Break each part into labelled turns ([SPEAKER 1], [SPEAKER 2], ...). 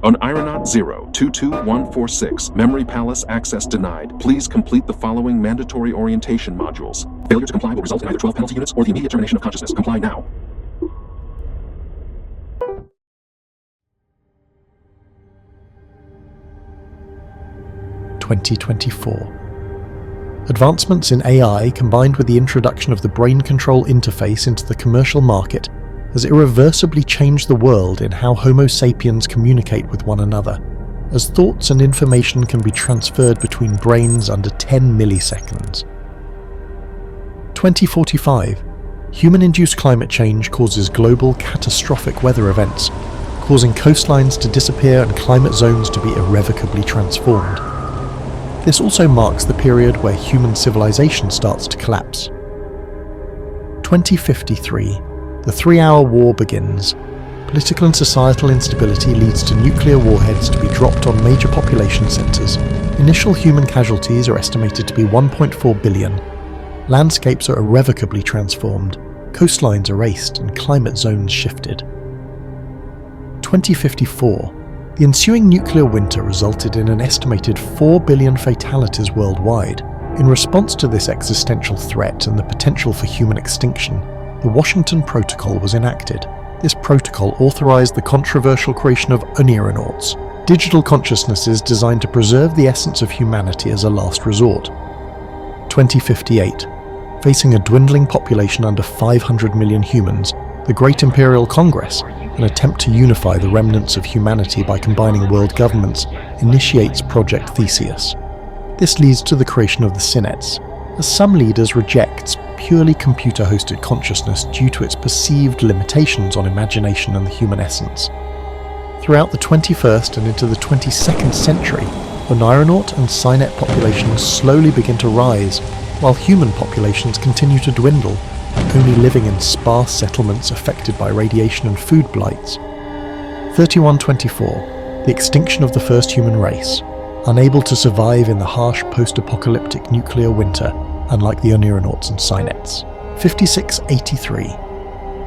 [SPEAKER 1] On Aeronaut 022146, Memory Palace access denied. Please complete the following mandatory orientation modules. Failure to comply will result in either 12 penalty units or the immediate termination of consciousness. Comply now.
[SPEAKER 2] Advancements in AI combined with the introduction of the brain control interface into the commercial market has irreversibly changed the world in how Homo sapiens communicate with one another, as thoughts and information can be transferred between brains under 10 milliseconds. 2045. Human-induced climate change causes global catastrophic weather events, causing coastlines to disappear and climate zones to be irrevocably transformed. This also marks the period where human civilization starts to collapse. 2053. The 3-hour war begins. Political and societal instability leads to nuclear warheads to be dropped on major population centres. Initial human casualties are estimated to be 1.4 billion. Landscapes are irrevocably transformed, coastlines erased, and climate zones shifted. 2054. The ensuing nuclear winter resulted in an estimated 4 billion fatalities worldwide. In response to this existential threat and the potential for human extinction, the Washington Protocol was enacted. This protocol authorized the controversial creation of oneironauts, digital consciousnesses designed to preserve the essence of humanity as a last resort. 2058. Facing a dwindling population under 500 million humans, the Great Imperial Congress, an attempt to unify the remnants of humanity by combining world governments, initiates Project Theseus. This leads to the creation of the Synettes, as some leaders reject purely computer-hosted consciousness due to its perceived limitations on imagination and the human essence. Throughout the 21st and into the 22nd century, oneironaut and Synet populations slowly begin to rise, while human populations continue to dwindle, only living in sparse settlements affected by radiation and food blights. 3124. The extinction of the first human race, unable to survive in the harsh post-apocalyptic nuclear winter, unlike the oneironauts and Synets. 5683.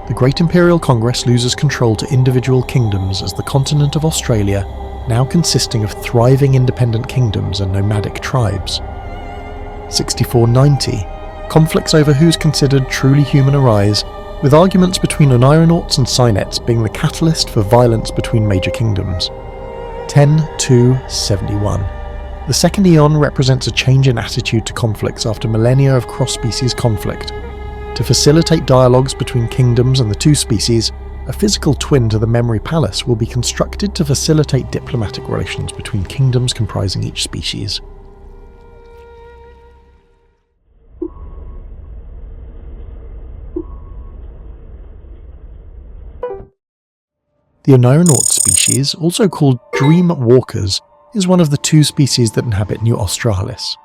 [SPEAKER 2] The Great Imperial Congress loses control to individual kingdoms as the continent of Australia, now consisting of thriving independent kingdoms and nomadic tribes. 6490. Conflicts over who's considered truly human arise, with arguments between oneironauts and Synets being the catalyst for violence between major kingdoms. 10271. The second eon represents a change in attitude to conflicts after millennia of cross-species conflict. To facilitate dialogues between kingdoms and the two species, a physical twin to the Memory Palace will be constructed to facilitate diplomatic relations between kingdoms comprising each species. The oneironaut species, also called dream walkers, is one of the two species that inhabit New Australis.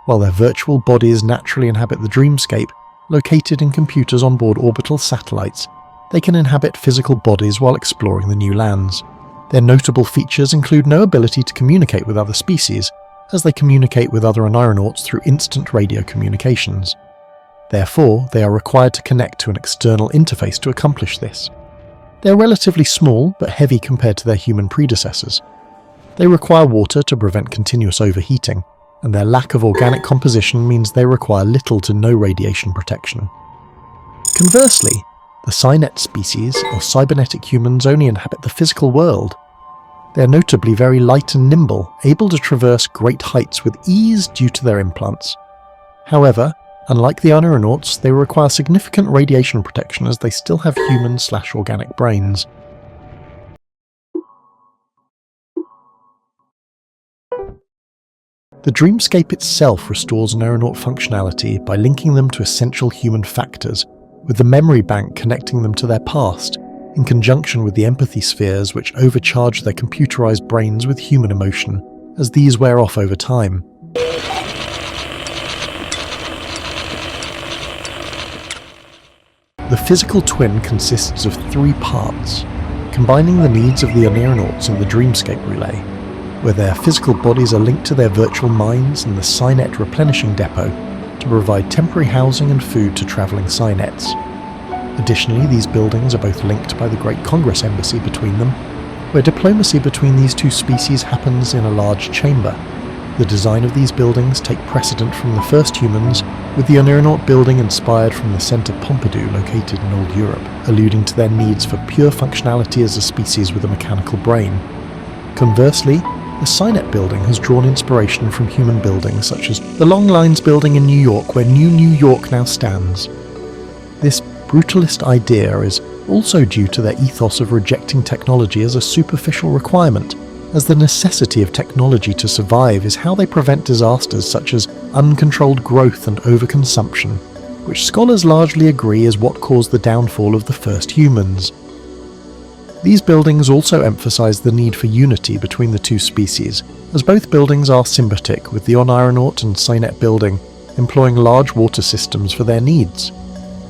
[SPEAKER 2] While their virtual bodies naturally inhabit the dreamscape, located in computers on board orbital satellites, they can inhabit physical bodies while exploring the new lands. Their notable features include no ability to communicate with other species, as they communicate with other oneironauts through instant radio communications. Therefore, they are required to connect to an external interface to accomplish this. They are relatively small but heavy compared to their human predecessors. They require water to prevent continuous overheating, and their lack of organic composition means they require little to no radiation protection. Conversely, the Synet species, or cybernetic humans, only inhabit the physical world. They are notably very light and nimble, able to traverse great heights with ease due to their implants. However, unlike the oneironauts, they require significant radiation protection as they still have human/organic brains. The dreamscape itself restores oneironaut functionality by linking them to essential human factors, with the memory bank connecting them to their past, in conjunction with the empathy spheres which overcharge their computerized brains with human emotion, as these wear off over time. The physical twin consists of 3 parts, combining the needs of the oneironauts and the dreamscape relay, where their physical bodies are linked to their virtual minds and the Synet replenishing depot to provide temporary housing and food to travelling Synets. Additionally, these buildings are both linked by the Great Congress Embassy between them, where diplomacy between these two species happens in a large chamber. The design of these buildings take precedent from the first humans, with the Oneironaut building inspired from the Centre Pompidou located in Old Europe, alluding to their needs for pure functionality as a species with a mechanical brain. Conversely, the Cynet building has drawn inspiration from human buildings such as the Long Lines building in New York, where New York now stands. This brutalist idea is also due to their ethos of rejecting technology as a superficial requirement, as the necessity of technology to survive is how they prevent disasters such as uncontrolled growth and overconsumption, which scholars largely agree is what caused the downfall of the first humans. These buildings also emphasize the need for unity between the two species, as both buildings are symbiotic, with the Oneironaut and Cynet building employing large water systems for their needs,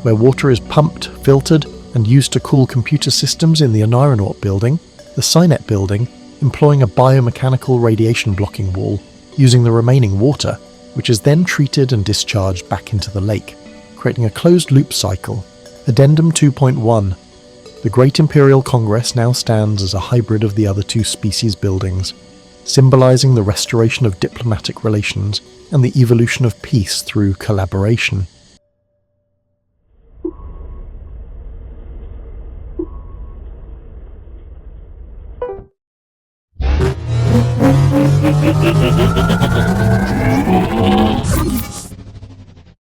[SPEAKER 2] where water is pumped, filtered, and used to cool computer systems in the Oneironaut building, the Cynet building employing a biomechanical radiation blocking wall, using the remaining water, which is then treated and discharged back into the lake, creating a closed-loop cycle. Addendum 2.1. The Great Imperial Congress now stands as a hybrid of the other two species buildings, symbolizing the restoration of diplomatic relations and the evolution of peace through collaboration.